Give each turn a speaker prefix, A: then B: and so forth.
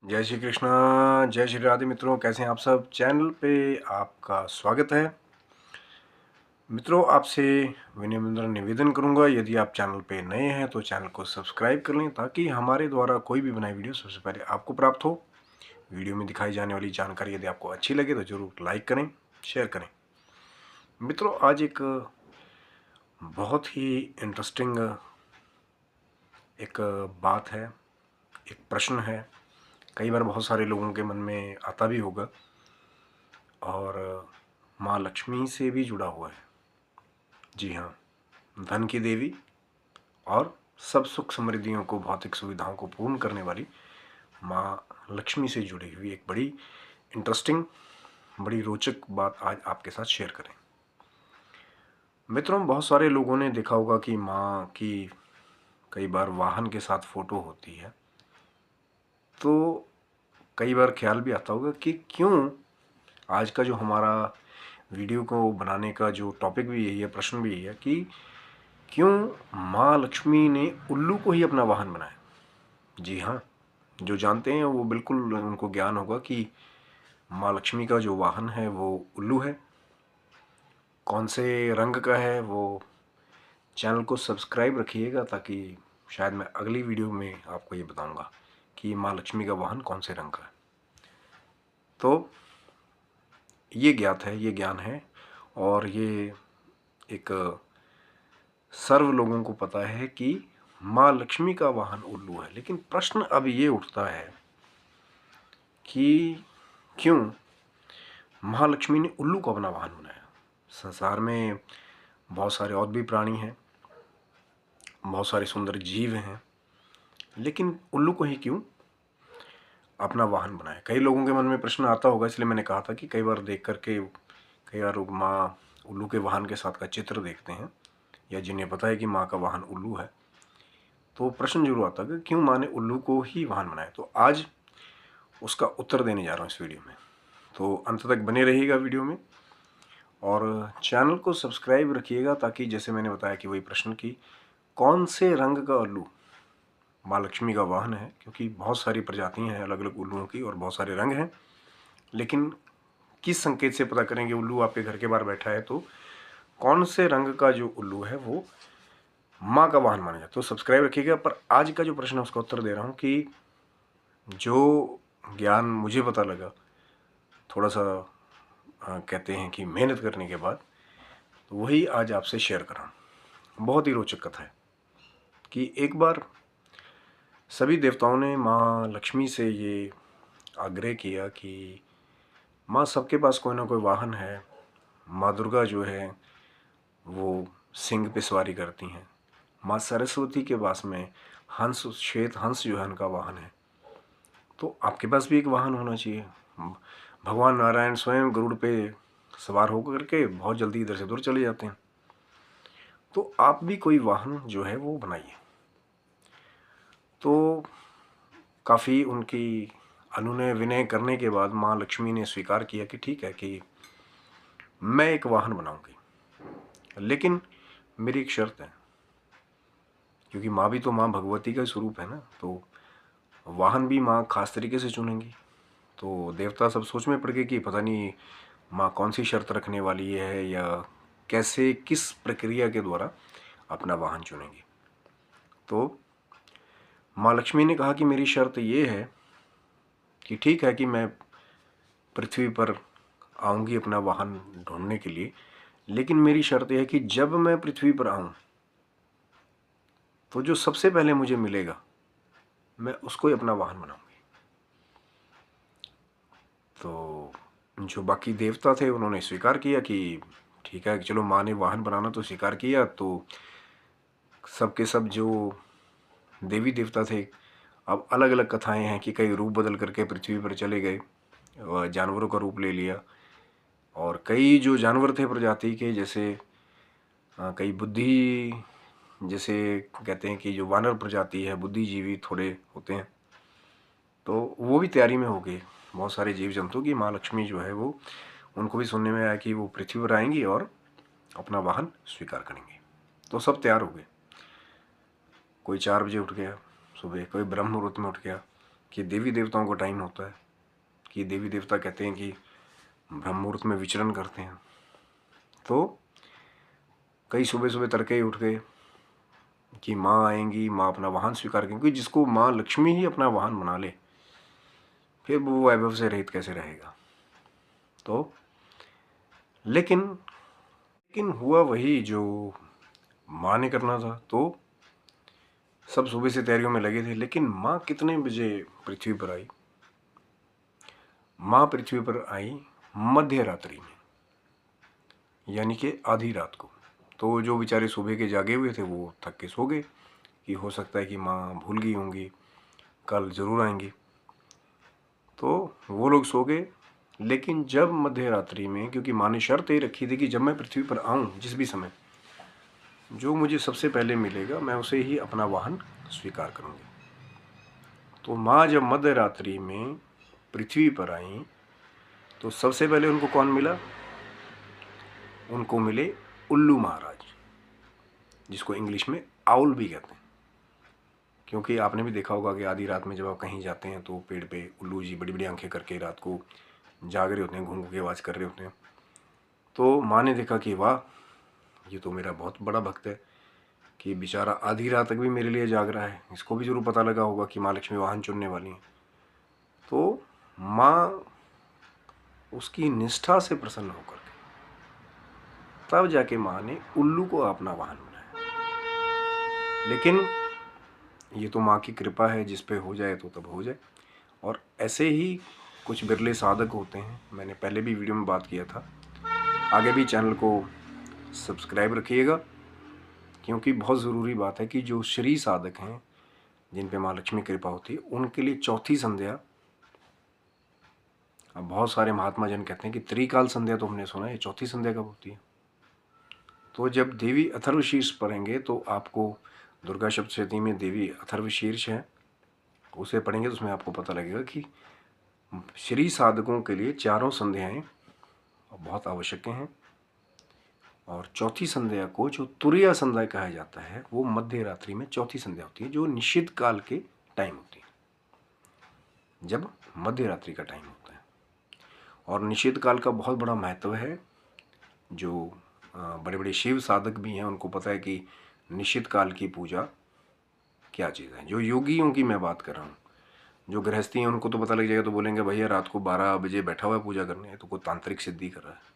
A: जय श्री कृष्णा, जय श्री राधे। मित्रों, कैसे हैं आप सब। चैनल पे आपका स्वागत है। मित्रों, आपसे विनम्र निवेदन करूंगा, यदि आप चैनल पे नए हैं तो चैनल को सब्सक्राइब कर लें ताकि हमारे द्वारा कोई भी बनाई वीडियो सबसे पहले आपको प्राप्त हो। वीडियो में दिखाई जाने वाली जानकारी यदि आपको अच्छी लगे तो ज़रूर लाइक करें, शेयर करें। मित्रों, आज एक बहुत ही इंटरेस्टिंग एक बात है, एक प्रश्न है। कई बार बहुत सारे लोगों के मन में आता भी होगा और माँ लक्ष्मी से भी जुड़ा हुआ है। जी हाँ, धन की देवी और सब सुख समृद्धियों को, भौतिक सुविधाओं को पूर्ण करने वाली माँ लक्ष्मी से जुड़ी हुई एक बड़ी इंटरेस्टिंग, बड़ी रोचक बात आज आपके साथ शेयर करें। मित्रों, बहुत सारे लोगों ने देखा होगा कि माँ की कई बार वाहन के साथ फोटो होती है, तो कई बार ख्याल भी आता होगा कि क्यों आज का जो हमारा वीडियो को बनाने का जो टॉपिक भी यही है, प्रश्न भी यही है कि क्यों माँ लक्ष्मी ने उल्लू को ही अपना वाहन बनाया। जी हाँ, जो जानते हैं वो बिल्कुल उनको ज्ञान होगा कि माँ लक्ष्मी का जो वाहन है वो उल्लू है। कौन से रंग का है वो चैनल को सब्सक्राइब रखिएगा ताकि शायद मैं अगली वीडियो में आपको ये बताऊंगा कि माँ लक्ष्मी का वाहन कौन से रंग का है। तो ये ज्ञात है, ये ज्ञान है और ये एक सर्व लोगों को पता है कि माँ लक्ष्मी का वाहन उल्लू है। लेकिन प्रश्न अब ये उठता है कि क्यों महालक्ष्मी ने उल्लू को अपना वाहन बनाया। संसार में बहुत सारे और भी प्राणी हैं, बहुत सारे सुंदर जीव हैं, लेकिन उल्लू को ही क्यों अपना वाहन बनाया। कई लोगों के मन में प्रश्न आता होगा, इसलिए मैंने कहा था कि कई बार देख करके कई बार लोग माँ उल्लू के वाहन के साथ का चित्र देखते हैं या जिन्हें पता है कि माँ का वाहन उल्लू है, तो प्रश्न जरूर आता है कि क्यों माँ ने उल्लू को ही वाहन बनाया। तो आज उसका उत्तर देने जा रहा हूँ इस वीडियो में, तो अंत तक बने रहिएगा वीडियो में और चैनल को सब्सक्राइब रखिएगा ताकि जैसे मैंने बताया कि वही प्रश्न की कौन से रंग का उल्लू माँ लक्ष्मी का वाहन है, क्योंकि बहुत सारी प्रजातियां हैं अलग अलग उल्लुओं की और बहुत सारे रंग हैं, लेकिन किस संकेत से पता करेंगे उल्लू आपके घर के बाहर बैठा है तो कौन से रंग का जो उल्लू है वो माँ का वाहन माना जाता है। तो सब्सक्राइब रखिएगा। पर आज का जो प्रश्न है उसका उत्तर दे रहा हूँ कि जो ज्ञान मुझे पता लगा थोड़ा सा कहते हैं कि मेहनत करने के बाद, तो वही आज आपसे शेयर कर रहा हूँ। बहुत ही रोचक कथा है कि एक बार सभी देवताओं ने माँ लक्ष्मी से ये आग्रह किया कि माँ सबके पास कोई ना कोई वाहन है। माँ दुर्गा जो है वो सिंह पे सवारी करती हैं, माँ सरस्वती के पास में हंस, श्वेत हंस जो है उनका वाहन है, तो आपके पास भी एक वाहन होना चाहिए। भगवान नारायण स्वयं गरुड़ पे सवार होकर के बहुत जल्दी इधर से उधर चले जाते हैं, तो आप भी कोई वाहन जो है वो बनाइए। तो काफ़ी उनकी अनुनय विनय करने के बाद माँ लक्ष्मी ने स्वीकार किया कि ठीक है कि मैं एक वाहन बनाऊंगी, लेकिन मेरी एक शर्त है, क्योंकि माँ भी तो माँ भगवती का स्वरूप है ना, तो वाहन भी माँ खास तरीके से चुनेंगी। तो देवता सब सोच में पड़ गए कि पता नहीं माँ कौन सी शर्त रखने वाली है या कैसे, किस प्रक्रिया के द्वारा अपना वाहन चुनेंगी। तो माँ लक्ष्मी ने कहा कि मेरी शर्त ये है कि ठीक है कि मैं पृथ्वी पर आऊँगी अपना वाहन ढूंढने के लिए, लेकिन मेरी शर्त यह है कि जब मैं पृथ्वी पर आऊँ तो जो सबसे पहले मुझे मिलेगा मैं उसको ही अपना वाहन बनाऊंगी। तो जो बाकी देवता थे उन्होंने स्वीकार किया कि ठीक है, चलो माँ ने वाहन बनाना तो स्वीकार किया। तो सबके सब जो देवी देवता थे, अब अलग अलग कथाएं हैं कि कई रूप बदल करके पृथ्वी पर चले गए, जानवरों का रूप ले लिया, और कई जो जानवर थे प्रजाति के, जैसे कई बुद्धि, जैसे कहते हैं कि जो वानर प्रजाति है, बुद्धिजीवी थोड़े होते हैं, तो वो भी तैयारी में हो गए। बहुत सारे जीव जंतु की माँ लक्ष्मी जो है वो, उनको भी सुनने में आया कि वो पृथ्वी पर आएंगी और अपना वाहन स्वीकार करेंगे। तो सब तैयार हो गए। कोई 4 बजे उठ गया सुबह, कोई ब्रह्म मुहूर्त में उठ गया, कि देवी देवताओं का टाइम होता है, कि देवी देवता कहते हैं कि ब्रह्म मुहूर्त में विचरण करते हैं। तो कई सुबह सुबह तड़के ही उठ गए कि माँ आएंगी, माँ अपना वाहन स्वीकार करेंगी। क्योंकि जिसको माँ लक्ष्मी ही अपना वाहन बना ले, फिर वो वैभव से रहित कैसे रहेगा। तो लेकिन हुआ वही जो माँ ने करना था। तो सब सुबह से तैयारियों में लगे थे। लेकिन माँ कितने बजे पृथ्वी पर आई? माँ पृथ्वी पर आई मध्य रात्रि में, यानी कि आधी रात को। तो जो बेचारे सुबह के जागे हुए थे वो थक के सो गए कि हो सकता है कि माँ भूल गई होंगी, कल जरूर आएंगी। तो वो लोग सो गए। लेकिन जब मध्य रात्रि में, क्योंकि माँ ने शर्त ये रखी थी कि जब मैं पृथ्वी पर आऊँ जिस भी समय, जो मुझे सबसे पहले मिलेगा मैं उसे ही अपना वाहन स्वीकार करूँगी। तो माँ जब मध्य रात्रि में पृथ्वी पर आई तो सबसे पहले उनको कौन मिला? उनको मिले उल्लू महाराज, जिसको इंग्लिश में आउल भी कहते हैं। क्योंकि आपने भी देखा होगा कि आधी रात में जब आप कहीं जाते हैं तो पेड़ पे उल्लू जी बड़ी बड़ी आंखें करके रात को जाग रहे होते हैं, घूं घूं की आवाज़ कर रहे होते हैं। तो माँ ने देखा कि वाह, ये तो मेरा बहुत बड़ा भक्त है कि बेचारा आधी रात तक भी मेरे लिए जाग रहा है, इसको भी जरूर पता लगा होगा कि माँ लक्ष्मी वाहन चुनने वाली हैं। तो माँ उसकी निष्ठा से प्रसन्न होकर के तब जाके माँ ने उल्लू को अपना वाहन बनाया। लेकिन ये तो माँ की कृपा है, जिस पे हो जाए तो तब हो जाए। और ऐसे ही कुछ बिरले साधक होते हैं, मैंने पहले भी वीडियो में बात किया था। आगे भी चैनल को सब्सक्राइब रखिएगा, क्योंकि बहुत ज़रूरी बात है कि जो श्री साधक हैं, जिन पे माँ लक्ष्मी कृपा होती है, उनके लिए चौथी संध्या, अब बहुत सारे महात्मा जन कहते हैं कि त्रिकाल संध्या तो हमने सुना है, चौथी संध्या कब होती है? तो जब देवी अथर्वशीर्ष पढ़ेंगे तो आपको दुर्गा सप्तशती में देवी अथर्वशीर्ष है, उसे पढ़ेंगे तो उसमें आपको पता लगेगा कि श्री साधकों के लिए चारों संध्याएं बहुत आवश्यक हैं। और चौथी संध्या को जो तुरीया संध्या कहा जाता है, वो मध्य रात्रि में चौथी संध्या होती है, जो निश्चित काल के टाइम होती है, जब मध्य रात्रि का टाइम होता है। और निश्चित काल का बहुत बड़ा महत्व है। जो बड़े बड़े शिव साधक भी हैं उनको पता है कि निश्चित काल की पूजा क्या चीज़ है। जो योगियों की मैं बात कर रहा हूँ, जो गृहस्थी हैं उनको तो पता लग जाएगा, तो बोलेंगे भैया रात को 12 बजे बैठा हुआ है पूजा करने, तो कोई तांत्रिक सिद्धि कर रहा है।